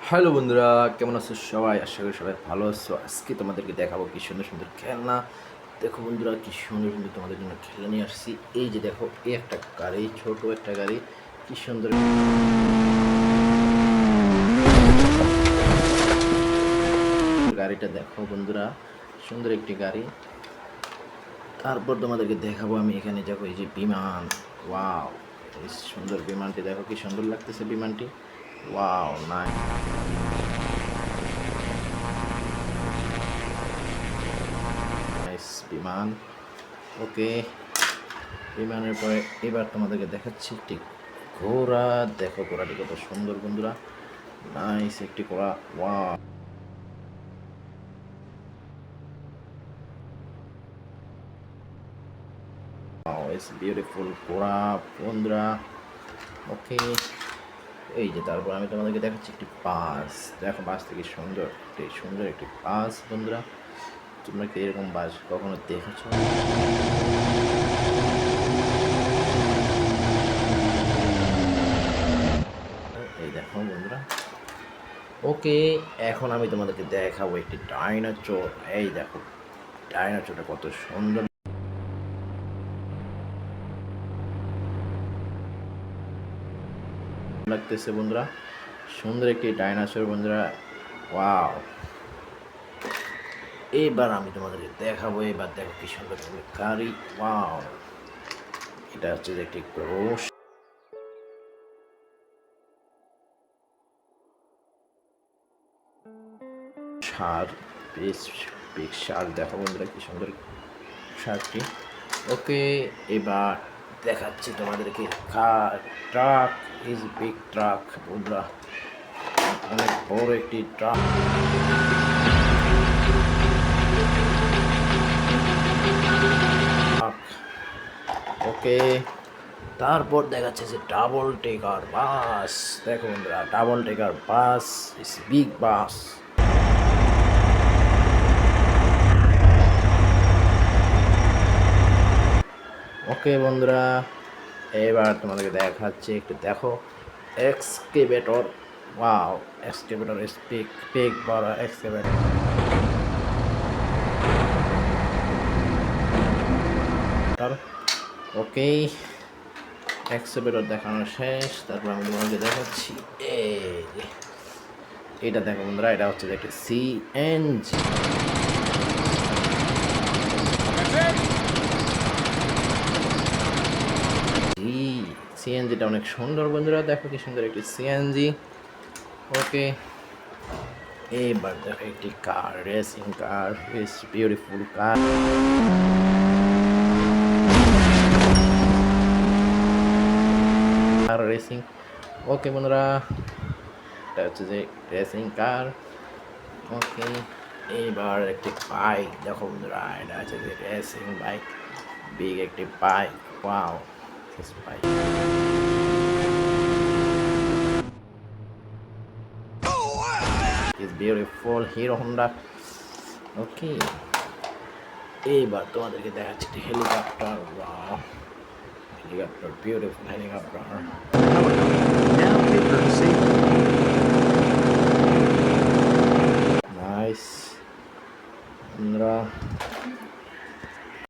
Hello বন্ধুরা, কেমন আছো সবাই? আশা করি সবাই ভালো আছো। আজকে তোমাদেরকে দেখাবো কি সুন্দর সুন্দর খেলনা। দেখো বন্ধুরা, কি সুন্দর সুন্দর তোমাদের জন্য খেলনা নিয়ে আসছি। এই যে দেখো, এই একটা গাড়ি, ছোট একটা গাড়ি, কি সুন্দর গাড়িটা দেখো বন্ধুরা, সুন্দর একটি গাড়ি। তারপর তোমাদেরকে দেখাবো আমি এখানে দেখো, এই যে বিমান। ওয়াও, এই সুন্দর বিমানটি দেখো, কি সুন্দর লাগতেছে বিমানটি। ওয়াও, নাই বিমান। ওকে, বিমানের পরে এবার তোমাদেরকে দেখাচ্ছি একটি ঘোড়া। দেখো ঘোড়াটি কত সুন্দর বন্ধুরা, নাইস একটি ঘোড়া। ওয়াও, ইটস বিউটিফুল ঘোড়া বন্ধুরা। ওকে, এই যে তারপর আমি তোমাদেরকে দেখাচ্ছি একটি বাস। দেখো বাস থেকে সুন্দর একটি বাস বন্ধুরা। তোমরা কি এরকম বাস কখনো দেখেছো? এই দেখো বন্ধুরা। ওকে, এখন আমি তোমাদেরকে দেখাবো একটি ডাইনোসর। এই দেখো ডাইনোসরটা কত সুন্দর লাগতেছে বন্ধুরা, সুন্দর একটি ডাইনোসর বন্ধুরা। ওয়াও, এবার আমি তোমাদেরকে দেখাবো, এবার দেখো কি সুন্দর গাড়ি। ওয়াও, এটা হচ্ছে যে একটি ক্রোশ সার, বেশ বিগ সার। দেখো বন্ধুরা কি সুন্দর সারটি। ওকে, এবার দেখাচ্ছি তোমাদেরকে ট্রাক। ইজ বিগ ট্রাক বন্ধুরা, অনেক বড় একটি ট্রাক। ওকে, তারপর দেখাচ্ছে যে ডাবল টেকার বাস। দেখো বন্ধুরা, double decker bus is big bus. Okay বন্ধুরা, এবার তোমাদেরকে দেখাচ্ছি একটু দেখো excavator. Wow, excavator is big big বড় এক্সকেভেটর। ওকে, এক্সকেভেটর দেখানো শেষ। তারপর আমি তোমাদেরকে দেখাচ্ছি এটা দেখো বন্ধুরা, এটা হচ্ছে একটা সিএনজি। সিএনজিটা অনেক সুন্দর বন্ধুরা, দেখো কি সুন্দর একটি সিএনজি। ওকে, এবার দেখো একটি car, racing car, is beautiful car. Car racing. Okay বন্ধুরা, এটা হচ্ছে যে রেসিং কার। ওকে, এইবার একটি বাইক দেখো বন্ধুরা, এটা হচ্ছে যে রেসিং বাইক, বিগ একটি bike. Wow, this bike is beautiful Hero Honda. Okay, এইবার তোমাদেরকে দেখাচ্ছি একটি helicopter. Wow, helicopter, beautiful helicopter. Now paper to save